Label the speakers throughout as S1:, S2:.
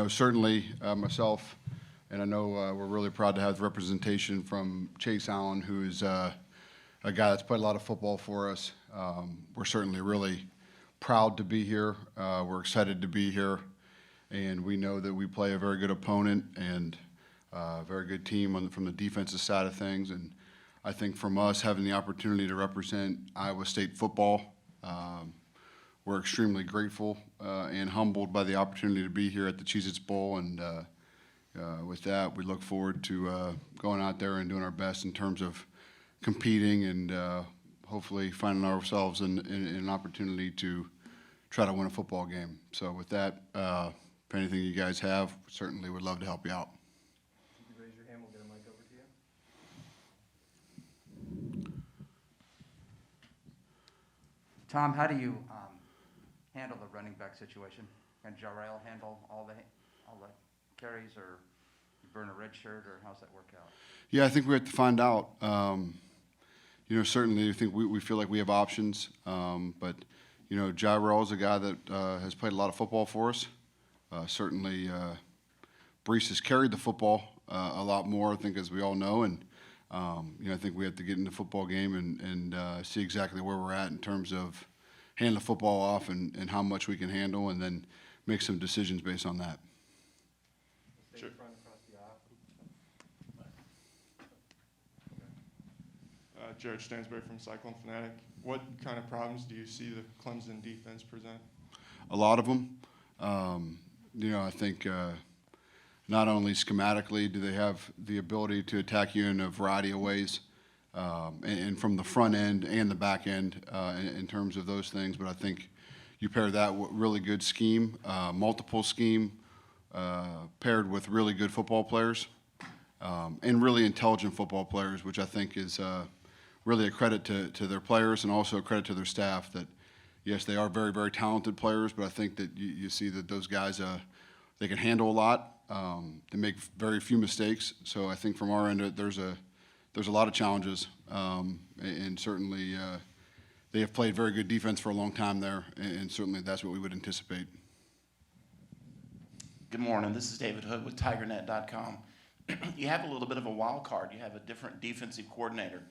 S1: certainly myself, and I know we're really proud to have representation from Chase Allen, who is a guy that's played a lot of football for us. We're certainly really proud to be here. We're excited to be here, and we know that we play a very good opponent and a very good team from the defensive side of things. And I think from us having the opportunity to represent Iowa State football, we're extremely grateful and humbled by the opportunity to be here at the Cheez-It Bowl. And with that, we look forward to going out there and doing our best in terms of competing and hopefully finding ourselves in an opportunity to try to win a football game. So with that, if anything you guys have, certainly would love to help you out.
S2: You can raise your hand, we'll get a mic over to you. Tom, how do you handle the running back situation? Can Jarrell handle all the carries, or you burn a red shirt, or how's that work out?
S1: Yeah, I think we have to find out. Certainly I think we feel like we have options, but Jarrell is a guy that has played a lot of football for us. Certainly Brees has carried the football a lot more, I think, as we all know, and I think we have to get in the football game and see exactly where we're at in terms of hand the football off and how much we can handle, and then make some decisions based on that.
S2: Sure.
S3: Jared Stansberry from Cyclones Fanatic. What kind of problems do you see the Clemson defense present?
S1: A lot of them. I think not only schematically do they have the ability to attack you in a variety of ways, and from the front end and the back end in terms of those things, but I think you pair that with really good scheme, multiple scheme, paired with really good football players, and really intelligent football players, which I think is really a credit to their players and also a credit to their staff. That yes, they are very, very talented players, but I think that you see that those guys, they can handle a lot. They make very few mistakes. So I think from our end, there's a lot of challenges, and certainly they have played very good defense for a long time there, and certainly that's what we would anticipate.
S4: Good morning. This is David Hood with TigerNet.com. You have a little bit of a wild card. You have a different defensive coordinator.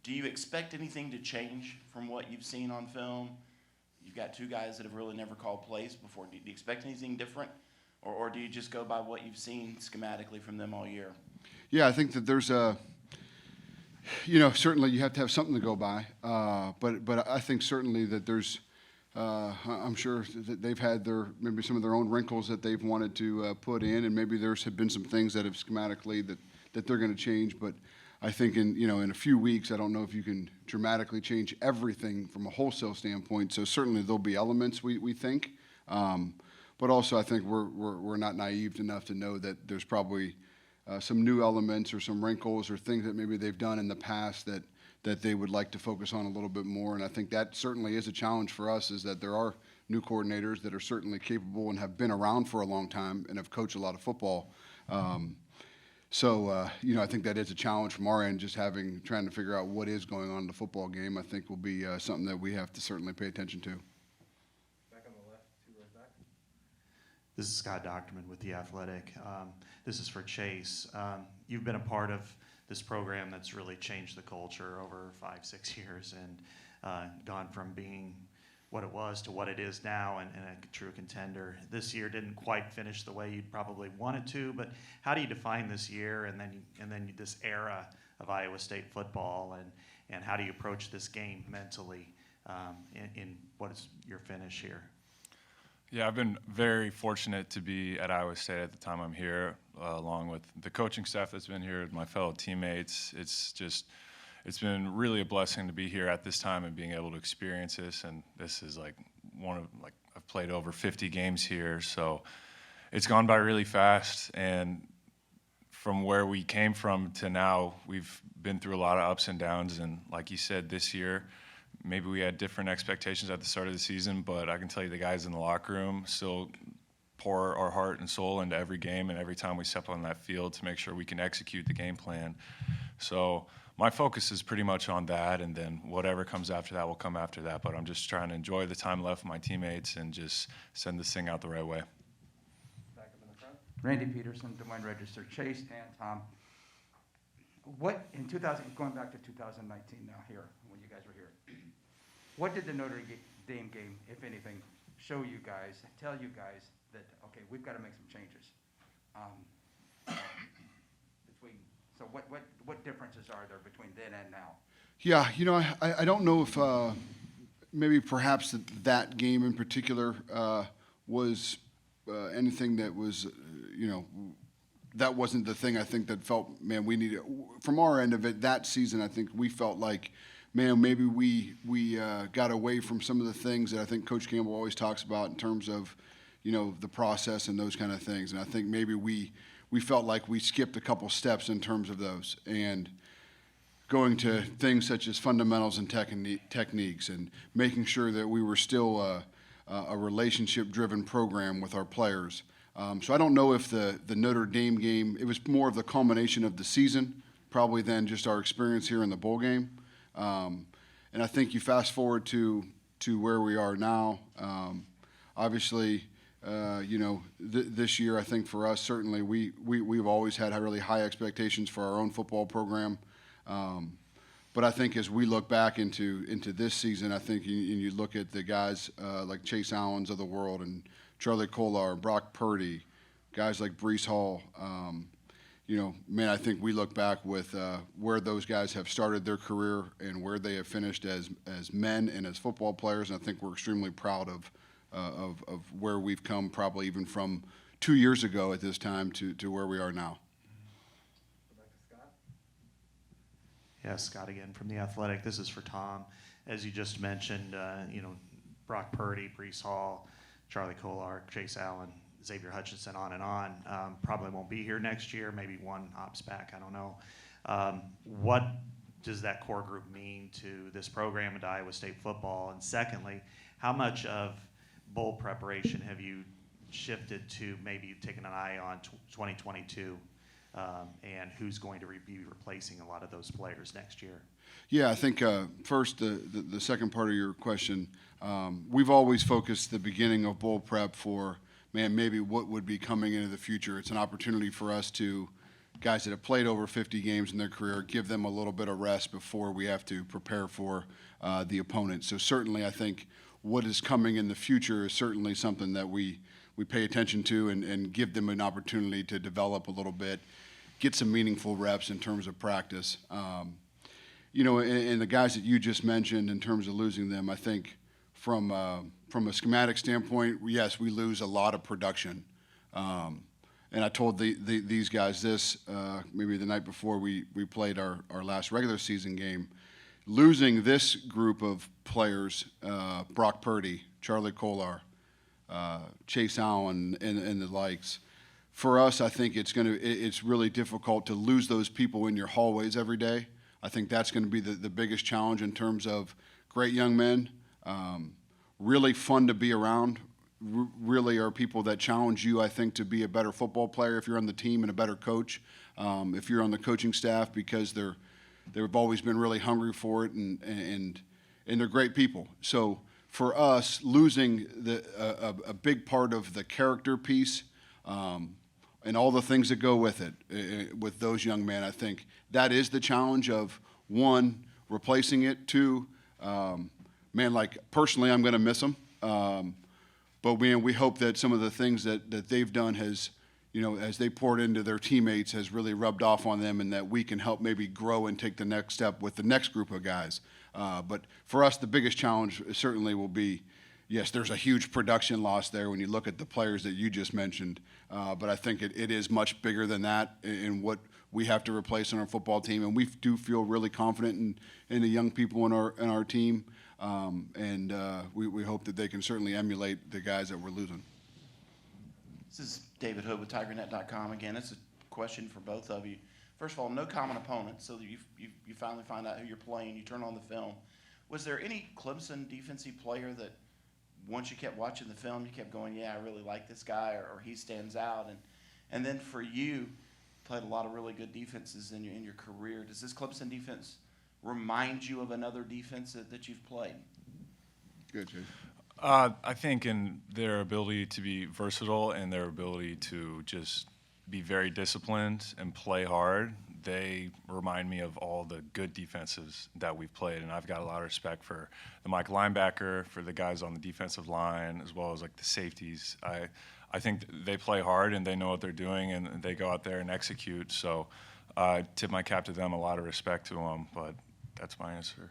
S4: Do you expect anything to change from what you've seen on film? You've got two guys that have really never called plays before. Do you expect anything different, or do you just go by what you've seen schematically from them all year?
S1: Yeah, I think that there's certainly you have to have something to go by, but I think certainly that there's, I'm sure that they've had maybe some of their own wrinkles that they've wanted to put in, and maybe there's have been some things that have schematically that they're going to change, but I think in a few weeks, I don't know if you can dramatically change everything from a wholesale standpoint. So certainly there'll be elements we think, but also I think we're not naive enough to know that there's probably some new elements or some wrinkles or things that maybe they've done in the past that they would like to focus on a little bit more. And I think that certainly is a challenge for us, is that there are new coordinators that are certainly capable and have been around for a long time and have coached a lot of football. So I think that is a challenge from our end, just trying to figure out what is going on in the football game. I think will be something that we have to certainly pay attention to.
S2: Back on the left, two right back.
S5: This is Scott Dockerman with The Athletic. This is for Chase. You've been a part of this program that's really changed the culture over 5-6 years and gone from being what it was to what it is now, and a true contender. This year didn't quite finish the way you'd probably wanted to, but how do you define this year and then this era of Iowa State football, and how do you approach this game mentally in what is your finish here?
S6: Yeah, I've been very fortunate to be at Iowa State at the time I'm here, along with the coaching staff that's been here, my fellow teammates. It's been really a blessing to be here at this time and being able to experience this. And this is I've played over 50 games here, so it's gone by really fast. And from where we came from to now, we've been through a lot of ups and downs. And like you said, this year, maybe we had different expectations at the start of the season, but I can tell you the guys in the locker room still pour our heart and soul into every game and every time we step on that field to make sure we can execute the game plan. So my focus is pretty much on that, and then whatever comes after that will come after that. But I'm just trying to enjoy the time left with my teammates and just send this thing out the right way.
S2: Back up in the front. Randy Peterson, Des Moines Register, Chase, and Tom. What, in 2000, going back to 2019 now here, when you guys were here, what did the Notre Dame game, if anything, show you guys, tell you guys that, okay, we've got to make some changes? So what differences are there between then and now?
S1: Yeah, you know, I don't know if maybe perhaps that game in particular was anything that was, you know, that wasn't the thing I think that felt, man, we needed, from our end of it, that season, I think we felt like, man, maybe we got away from some of the things that I think Coach Campbell always talks about in terms of, you know, the process and those kind of things. And I think maybe we felt like we skipped a couple steps in terms of those. And going to things such as fundamentals and techniques and making sure that we were still a relationship-driven program with our players. So I don't know if the Notre Dame game, it was more of the culmination of the season probably than just our experience here in the bowl game. And I think you fast forward to where we are now. Obviously, you know, this year I think for us certainly we've always had really high expectations for our own football program. But I think as we look back into this season, I think you look at the guys like Chase Allen's of the world and Charlie Kolar, Brock Purdy, guys like Breece Hall. You know, man, I think we look back with where those guys have started their career and where they have finished as men and as football players, and I think we're extremely proud of where we've come, probably even from 2 years ago at this time to where we are now.
S5: Yeah, Scott again from The Athletic. This is for Tom. As you just mentioned, you know, Brock Purdy, Breece Hall, Charlie Kolar, Chase Allen, Xavier Hutchinson, on and on. Probably won't be here next year. Maybe one hops back. I don't know. What does that core group mean to this program and to Iowa State football? And secondly, how much of bowl preparation have you shifted to maybe taking an eye on 2022? And who's going to be replacing a lot of those players next year?
S1: Yeah, I think first, the second part of your question, we've always focused the beginning of bowl prep for, man, maybe what would be coming into the future. It's an opportunity for us to, guys that have played over 50 games in their career, give them a little bit of rest before we have to prepare for the opponent. So certainly I think what is coming in the future is certainly something that we pay attention to and give them an opportunity to develop a little bit, get some meaningful reps in terms of practice. You know, and the guys that you just mentioned in terms of losing them, I think from a schematic standpoint, yes, we lose a lot of production. And I told these guys this maybe the night before we played our last regular season game. Losing this group of players, Brock Purdy, Charlie Kolar, Chase Allen, and the likes, for us, I think it's really difficult to lose those people in your hallways every day. I think that's going to be the biggest challenge in terms of great young men, really fun to be around, really are people that challenge you, I think, to be a better football player if you're on the team and a better coach, if you're on the coaching staff, because they've always been really hungry for it, and they're great people. So for us, losing a big part of the character piece and all the things that go with it, with those young men, I think that is the challenge of, one, replacing it, two, man, like personally, I'm going to miss them. But man, we hope that some of the things that they've done has, you know, as they poured into their teammates, has really rubbed off on them, and that we can help maybe grow and take the next step with the next group of guys. But for us, the biggest challenge certainly will be, yes, there's a huge production loss there when you look at the players that you just mentioned. But I think it is much bigger than that in what we have to replace on our football team. And we do feel really confident in the young people in our team. And we hope that they can certainly emulate the guys that we're losing.
S4: This is David Hood with TigerNet.com. Again, it's a question for both of you. First of all, no common opponents, so you finally find out who you're playing, you turn on the film. Was there any Clemson defensive player that once you kept watching the film, you kept going, yeah, I really like this guy, or he stands out? And then for you, played a lot of really good defenses in your career. Does this Clemson defense remind you of another defense that you've played?
S1: Good, Jay.
S6: I think in their ability to be versatile and their ability to just be very disciplined and play hard, they remind me of all the good defenses that we've played. And I've got a lot of respect for the Mike linebacker, for the guys on the defensive line, as well as like the safeties. I think they play hard and they know what they're doing and they go out there and execute. So I tip my cap to them, a lot of respect to them, but that's my answer.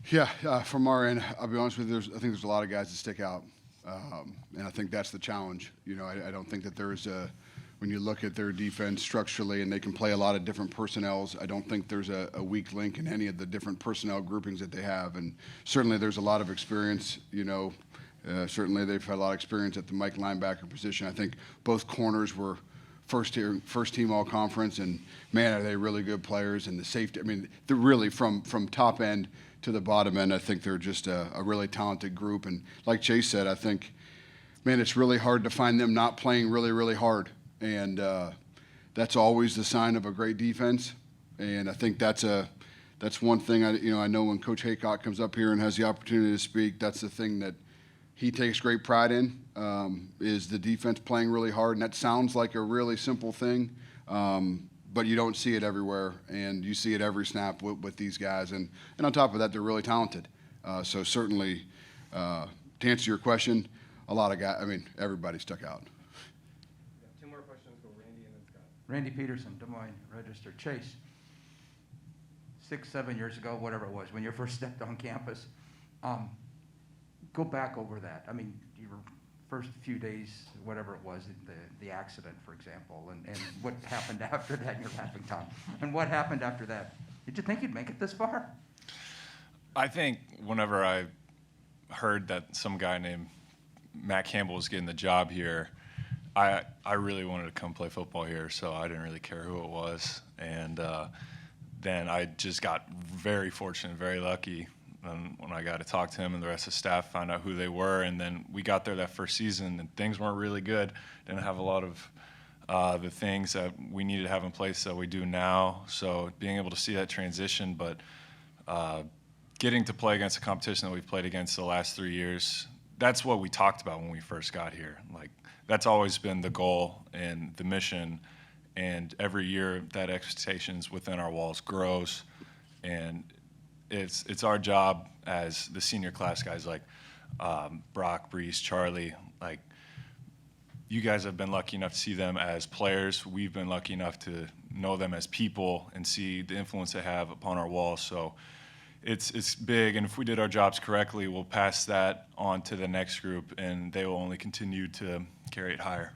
S1: Yeah, from our end, I'll be honest with you, I think there's a lot of guys that stick out. And I think that's the challenge. You know, I don't think that there's when you look at their defense structurally and they can play a lot of different personnels, I don't think there's a weak link in any of the different personnel groupings that they have. And certainly there's a lot of experience, you know. Certainly they've had a lot of experience at the Mike linebacker position. I think both corners were first team all conference, and man, are they really good players. And the safety, I mean, they're really from top end to the bottom end. I think they're just a really talented group. And like Chase said, I think, man, it's really hard to find them not playing really, really hard. And that's always the sign of a great defense. And I think that's one thing. I know when Coach Haycock comes up here and has the opportunity to speak, that's the thing that he takes great pride in, is the defense playing really hard. And that sounds like a really simple thing, but you don't see it everywhere, and you see it every snap with these guys. And on top of that, they're really talented. So certainly, to answer your question, a lot of guys, I mean, everybody stuck out.
S7: Two more questions, go Randy and then Scott.
S2: Randy Peterson, Des Moines Register. Chase, 6, 7 years ago, whatever it was, when you first stepped on campus, go back over that. I mean, your first few days, whatever it was, the accident, for example, and what happened after that, and you're laughing, Tom. And what happened after that? Did you think you'd make it this far?
S6: I think whenever I heard that some guy named Matt Campbell was getting the job here, I really wanted to come play football here, so I didn't really care who it was. And then I just got very fortunate, very lucky when I got to talk to him and the rest of the staff, found out who they were. And then we got there that first season, and things weren't really good. Didn't have a lot of the things that we needed to have in place that we do now. So being able to see that transition, but getting to play against the competition that we've played against the last 3 years, that's what we talked about when we first got here. Like, that's always been the goal and the mission. And every year that expectations within our walls grows. And it's our job as the senior class guys like Brock, Brees, Charlie. Like, you guys have been lucky enough to see them as players. We've been lucky enough to know them as people and see the influence they have upon our walls. So it's big, and if we did our jobs correctly, we'll pass that on to the next group, and they will only continue to carry it higher.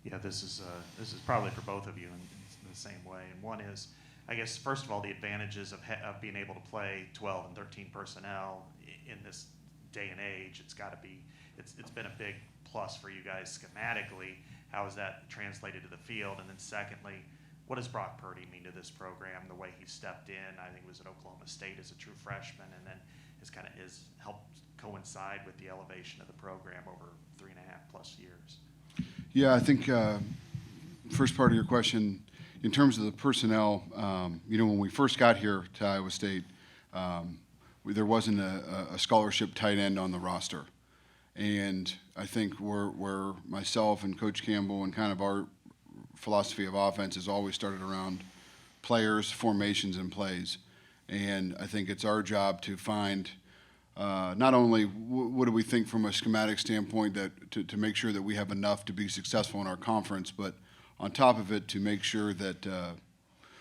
S5: Yeah, this is probably for both of you in the same way. And one is, I guess, first of all, the advantages of being able to play 12 and 13 personnel in this day and age. It's been a big plus for you guys schematically. How is that translated to the field? And then secondly, what does Brock Purdy mean to this program? The way he stepped in, I think, was at Oklahoma State as a true freshman, and then has helped coincide with the elevation of the program over 3.5+ years.
S1: Yeah, I think first part of your question, in terms of the personnel, when we first got here to Iowa State, there wasn't a scholarship tight end on the roster. And I think where myself and Coach Campbell and kind of our philosophy of offense has always started around players, formations, and plays. And I think it's our job to find not only what do we think from a schematic standpoint to make sure that we have enough to be successful in our conference, but on top of it to make sure that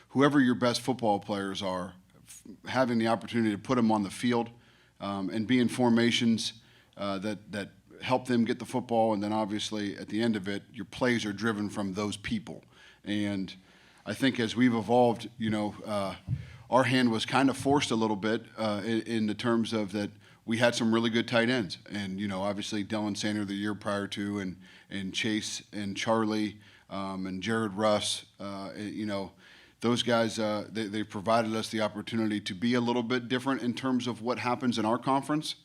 S1: whoever your best football players are, having the opportunity to put them on the field and be in formations that help them get the football, and then obviously at the end of it, your plays are driven from those people. And I think as we've evolved, our hand was kind of forced a little bit in the terms of that we had some really good tight ends. And, obviously Dylan Sander the year prior to, and Chase and Charlie and Jared Russ, those guys, they provided us the opportunity to be a little bit different in terms of what happens in our conference.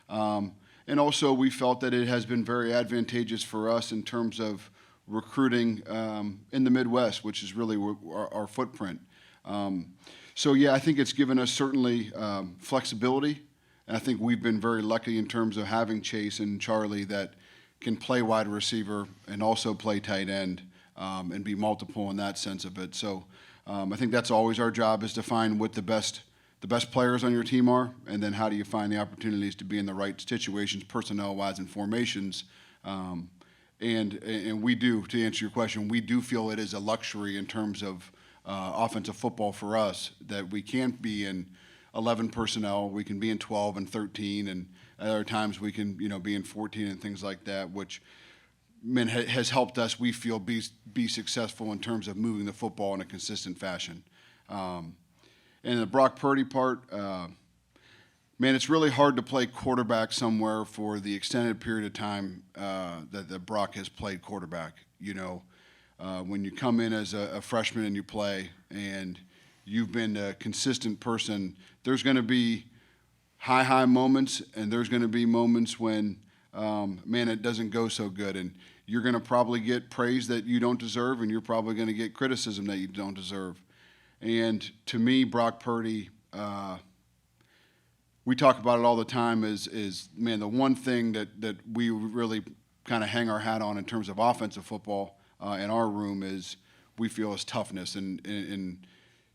S1: And also we felt that it has been very advantageous for us in terms of recruiting in the Midwest, which is really our footprint. So, yeah, I think it's given us certainly flexibility. And I think we've been very lucky in terms of having Chase and Charlie that can play wide receiver and also play tight end, and be multiple in that sense of it. So I think that's always our job, is to find what the best players on your team are, and then how do you find the opportunities to be in the right situations, personnel-wise and formations. And we do, to answer your question, we do feel it is a luxury in terms of offensive football for us, that we can't be in 11 personnel, we can be in 12 and 13, and other times we can, be in 14 and things like that, which has helped us, we feel, be successful in terms of moving the football in a consistent fashion. And the Brock Purdy part, it's really hard to play quarterback somewhere for the extended period of time that Brock has played quarterback. When you come in as a freshman and you play, and you've been a consistent person, there's going to be high moments, and there's going to be moments when, it doesn't go so good. And you're going to probably get praise that you don't deserve, and you're probably going to get criticism that you don't deserve. And to me, Brock Purdy, we talk about it all the time, is the one thing that we really kind of hang our hat on in terms of offensive football in our room is, we feel, is toughness. And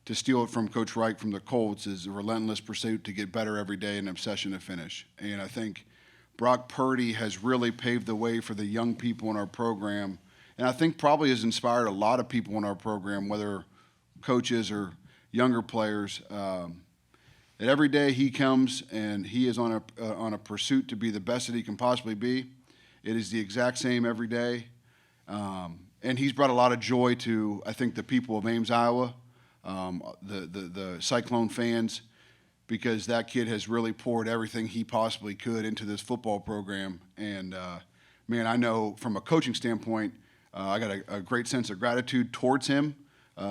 S1: to steal it from Coach Reich from the Colts, is a relentless pursuit to get better every day and obsession to finish. And I think Brock Purdy has really paved the way for the young people in our program, and I think probably has inspired a lot of people in our program, whether coaches or younger players, that every day he comes and he is on a pursuit to be the best that he can possibly be. It is the exact same every day. And he's brought a lot of joy to, I think, the people of Ames, Iowa, the Cyclone fans, because that kid has really poured everything he possibly could into this football program. And, I know from a coaching standpoint, I got a great sense of gratitude towards him,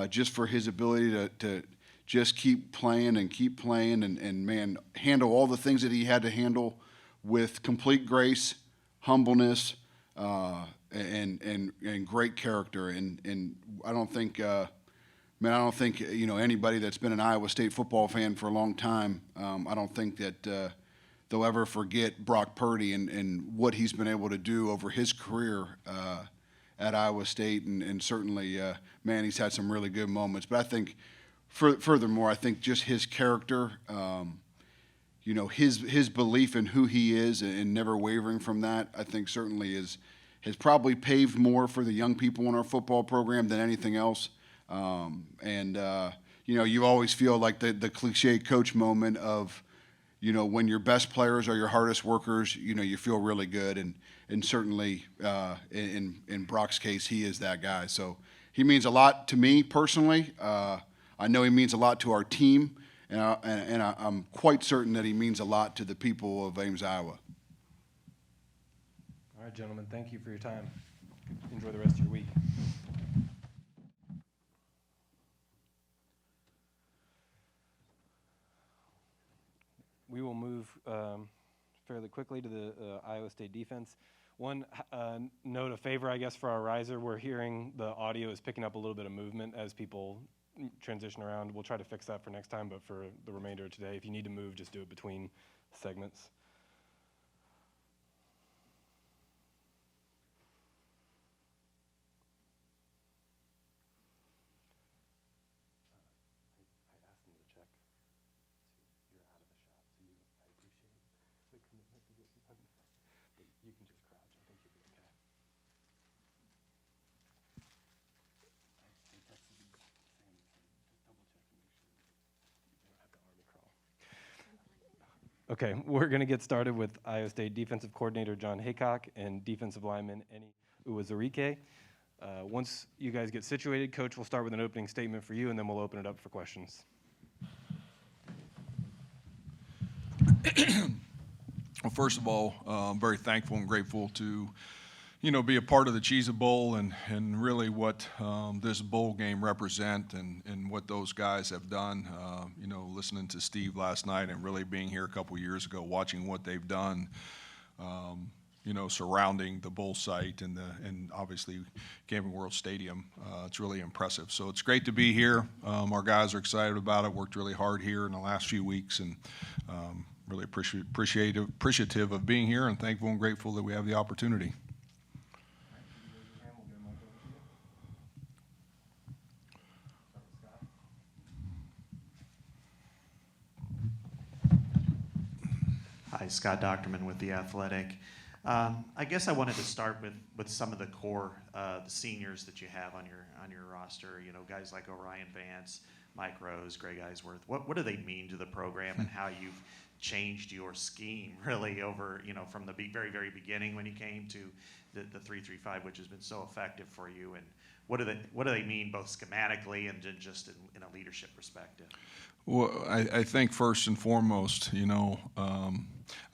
S1: just for his ability to just keep playing and handle all the things that he had to handle with complete grace, humbleness, and great character. And I don't think, anybody that's been an Iowa State football fan for a long time, I don't think that they'll ever forget Brock Purdy and what he's been able to do over his career at Iowa State. And certainly, he's had some really good moments. But I think, furthermore, I think just his character, his belief in who he is and never wavering from that, I think certainly has probably paved more for the young people in our football program than anything else. You always feel like the cliche coach moment of, when your best players are your hardest workers, you feel really good. And certainly, in Brock's case, he is that guy. So he means a lot to me personally. I know he means a lot to our team, and I'm quite certain that he means a lot to the people of Ames, Iowa.
S7: All right, gentlemen, thank you for your time. Enjoy the rest of your week. We will move fairly quickly to the Iowa State defense. One note of favor, I guess, for our riser, we're hearing the audio is picking up a little bit of movement as people transition around. We'll try to fix that for next time, but for the remainder of today, if you need to move, just do it between segments. You can just crouch. I think you'll be okay. I think that's the same. Just double check and make sure you don't have to army crawl. Okay, we're going to get started with Iowa State defensive coordinator John Haycock and defensive lineman Eni Uwazurike. Once you guys get situated, Coach will start with an opening statement for you, and then we'll open it up for questions.
S8: Well, first of all, I'm very thankful and grateful to, be a part of the Cheez-It Bowl and really what this bowl game represent and what those guys have done. Listening to Steve last night and really being here a couple years ago, watching what they've done, surrounding the bowl site and obviously Camping World Stadium. It's really impressive. So it's great to be here. Our guys are excited about it. Worked really hard here in the last few weeks and really appreciative of being here and thankful and grateful that we have the opportunity.
S5: Hi, Scott Dockerman with The Athletic. I guess I wanted to start with some of the core, the seniors that you have on your roster. You know, guys like Orion Vance, Mike Rose, Greg Eisworth. What do they mean to the program, and how you've changed your scheme really over, you know, from the very, very beginning when you came to the 3-3-5, which has been so effective for you, and what do they mean both schematically and just in a leadership perspective?
S8: Well, I think first and foremost, you know,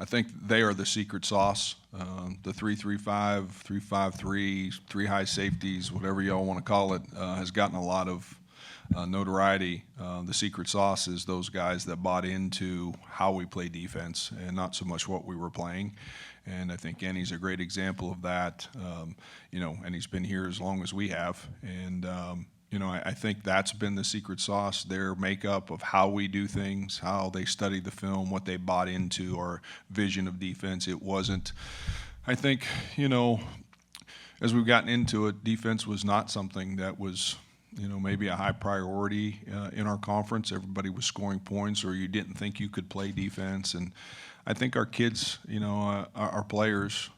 S8: I think they are the secret sauce. The 3-3-5, 3-5-3, three high safeties, whatever y'all want to call it, has gotten a lot of notoriety. The secret sauce is those guys that bought into how we play defense and not so much what we were playing. And I think Kenny's a great example of that. You know, and he's been here as long as we have. And you know, I think that's been the secret sauce, their makeup of how we do things, how they study the film, what they bought into, our vision of defense. It wasn't, I think, you know, as we've gotten into it, defense was not something that was, you know, maybe a high priority in our conference. Everybody was scoring points, or you didn't think you could play defense. And I think our kids, you know, our players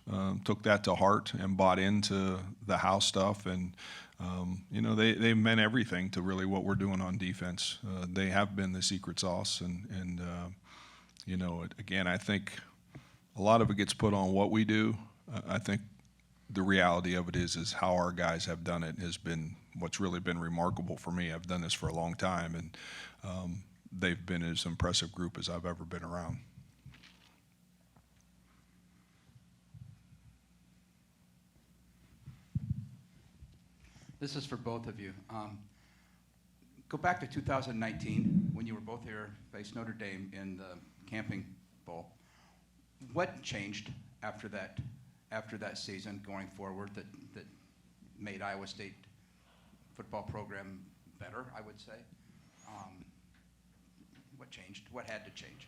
S8: took that to heart and bought into the house stuff. And you know, they meant everything to really what we're doing on defense. They have been the secret sauce, and you know, again, I think a lot of it gets put on what we do. I think the reality of it is how our guys have done it has been what's really been remarkable for me. I've done this for a long time, and they've been as impressive group as I've ever been around.
S2: This is for both of you. Go back to 2019, when you were both here, faced Notre Dame in the Camping Bowl. What changed after that season going forward that made Iowa State football program better, I would say? What changed? What had to change?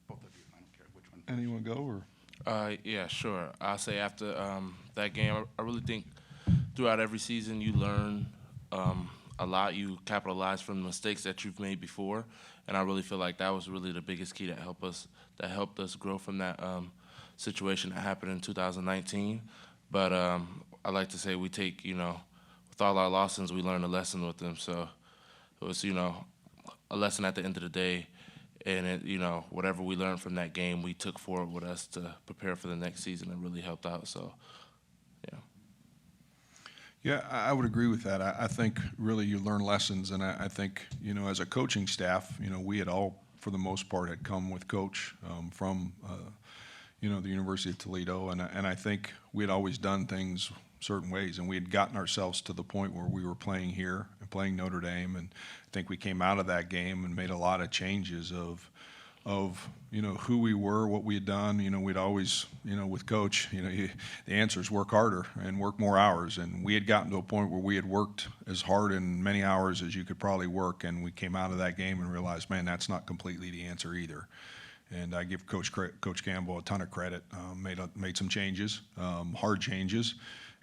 S2: Both of you, I don't care which one.
S8: Anyone go, or?
S9: Yeah, sure. I'll say after that game, I really think throughout every season you learn a lot. You capitalize from the mistakes that you've made before, and I really feel like that was really the biggest key that helped us grow from that situation that happened in 2019. But I like to say we take, you know, with all our losses, we learn a lesson with them. So it was, you know, a lesson at the end of the day. And, it, you know, whatever we learned from that game, we took forward with us to prepare for the next season and really helped out. So, yeah.
S8: Yeah, I would agree with that. I think really you learn lessons, and I think, you know, as a coaching staff, you know, we had all, for the most part, had come with Coach from, you know, the University of Toledo, and I think we had always done things certain ways, and we had gotten ourselves to the point where we were playing here and playing Notre Dame, and I think we came out of that game and made a lot of changes of you know, who we were, what we had done. You know, we'd always, you know, with Coach, you know, the answer is work harder and work more hours, and we had gotten to a point where we had worked as hard and many hours as you could probably work, and we came out of that game and realized, man, that's not completely the answer either. And I give Coach Campbell a ton of credit. Made some changes, hard changes,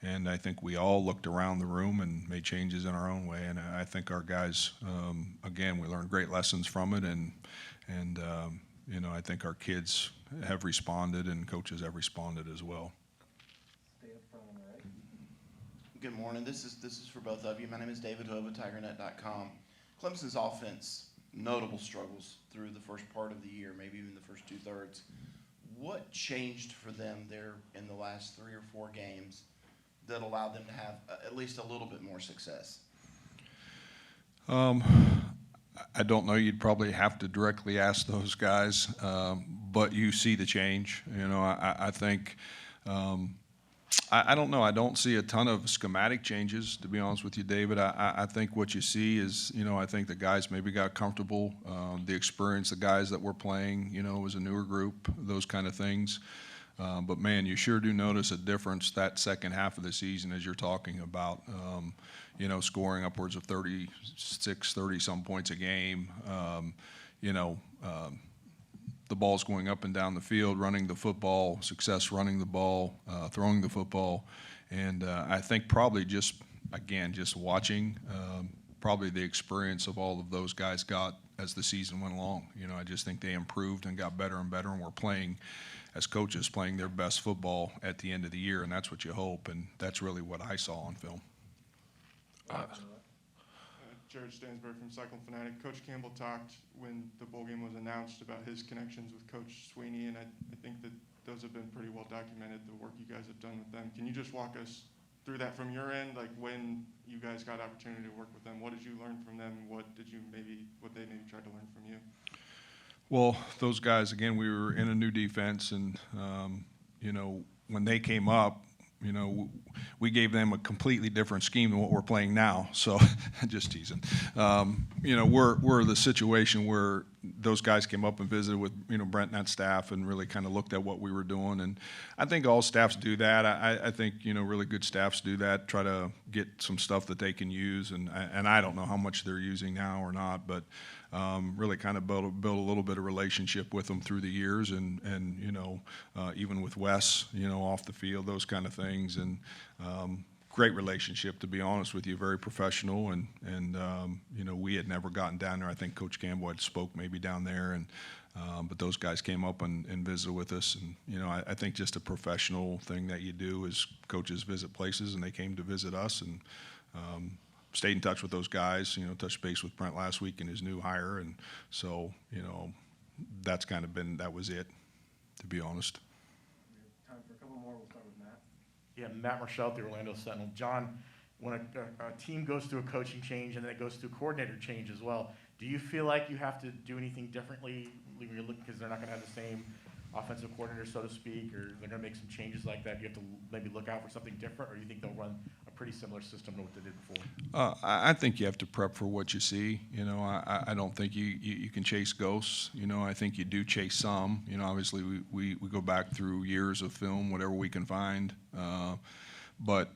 S8: and I think we all looked around the room and made changes in our own way. And I think our guys, again, we learned great lessons from it, and you know, I think our kids have responded, and coaches have responded as well.
S4: Good morning. This is for both of you. My name is David Hood with TigerNet.com. Clemson's offense, notable struggles through the first part of the year, maybe even the first 2/3. What changed for them there in the last 3 or 4 games that allowed them to have at least a little bit more success?
S8: I don't know. You'd probably have to directly ask those guys, but you see the change. You know, I think, I don't know. I don't see a ton of schematic changes, to be honest with you, David. I think what you see is, you know, I think the guys maybe got comfortable. The experience, the guys that were playing, you know, was a newer group, those kind of things. But, man, you sure do notice a difference that second half of the season as you're talking about, you know, scoring upwards of 36, 30-some points a game. You know, the ball's going up and down the field, running the football, success running the ball, throwing the football. And I think probably just watching, probably the experience of all of those guys got as the season went along. You know, I just think they improved and got better and better, and were playing, as coaches, playing their best football at the end of the year, and that's what you hope, and that's really what I saw on film.
S3: Jared Stansberry from Cyclone Fanatic. Coach Campbell talked when the bowl game was announced about his connections with Coach Sweeney, and I think that those have been pretty well documented, the work you guys have done with them. Can you just walk us through that from your end, like when you guys got opportunity to work with them? What did you learn from them? What they maybe tried to learn from you?
S8: Well, those guys, again, we were in a new defense, and, you know, when they came up, you know, we gave them a completely different scheme than what we're playing now. So, just teasing. You know, we're the situation where those guys came up and visited with, you know, Brent and that staff, and really kind of looked at what we were doing. And I think all staffs do that. I think, you know, really good staffs do that, try to get some stuff that they can use. And I don't know how much they're using now or not, but really kind of build a little bit of relationship with them through the years, and you know, even with Wes, you know, off the field, those kind of things. And great relationship, to be honest with you, very professional. And you know, we had never gotten down there. I think Coach Campbell had spoke maybe down there, and but those guys came up and visited with us. And you know, I think just a professional thing that you do is coaches visit places, and they came to visit us, and stayed in touch with those guys, you know, touched base with Brent last week and his new hire. And so, you know, that's kind of been, that was it, to be honest.
S7: Time for a couple more. We'll start with Matt.
S10: Yeah, Matt Marshall, the Orlando Sentinel. John, when a team goes through a coaching change and then it goes through a coordinator change as well, do you feel like you have to do anything differently when you're looking, because they're not going to have the same offensive coordinator, so to speak, or they're going to make some changes like that? Do you have to maybe look out for something different, or do you think they'll run a pretty similar system to what they did before?
S8: I think you have to prep for what you see. You know, I don't think you can chase ghosts. You know, I think you do chase some. You know, obviously we go back through years of film, whatever we can find. But,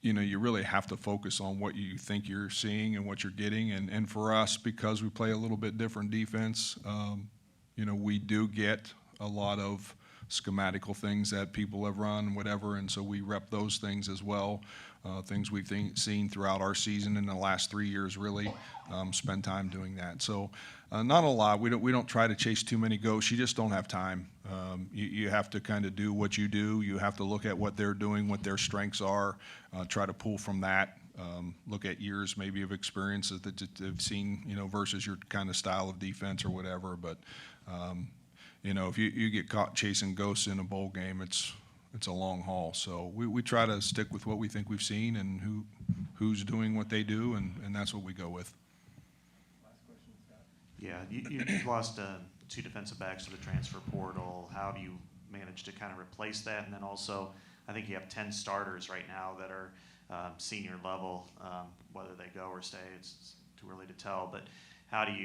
S8: you know, you really have to focus on what you think you're seeing and what you're getting. And for us, because we play a little bit different defense, you know, we do get a lot of schematical things that people have run, whatever, and so we rep those things as well. Things we've seen throughout our season in the last 3 years, really, spend time doing that. So not a lot. We don't try to chase too many ghosts. You just don't have time. You have to kind of do what you do. You have to look at what they're doing, what their strengths are, try to pull from that. Look at years maybe of experiences that they've seen, you know, versus your kind of style of defense or whatever. But you know, if you get caught chasing ghosts in a bowl game, it's a long haul. So we try to stick with what we think we've seen and who's doing what they do, and that's what we go with.
S7: Last question, Scott.
S5: Yeah, you lost 2 defensive backs to the transfer portal. How have you managed to kind of replace that? And then also, I think you have 10 starters right now that are senior level. Whether they go or stay, it's too early to tell. But how have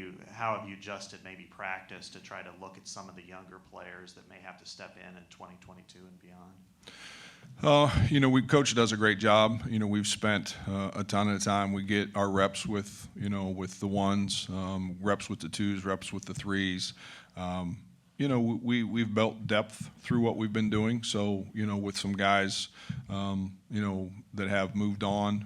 S5: you adjusted maybe practice to try to look at some of the younger players that may have to step in 2022 and beyond?
S8: You know, coach does a great job. You know, we've spent a ton of time. We get our reps with, you know, with the ones, reps with the twos, reps with the threes. You know, we've built depth through what we've been doing. So, you know, with some guys, you know, that have moved on,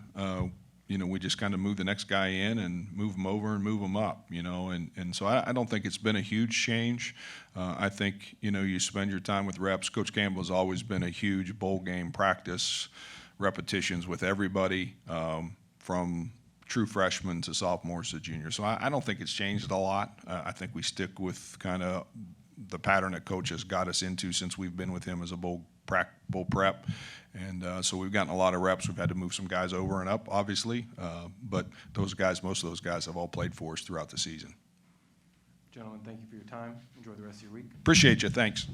S8: you know, we just kind of move the next guy in and move them over and move them up, you know. And so I don't think it's been a huge change. I think, you know, you spend your time with reps. Coach Campbell has always been a huge bowl game practice, repetitions with everybody, from true freshmen to sophomores to juniors. So I don't think it's changed a lot. I think we stick with kind of the pattern that coach has got us into since we've been with him as a bowl prep. And so we've gotten a lot of reps. We've had to move some guys over and up, obviously. But those guys, most of those guys have all played for us throughout the season.
S7: Gentlemen, thank you for your time. Enjoy the rest of your week.
S8: Appreciate you. Thanks.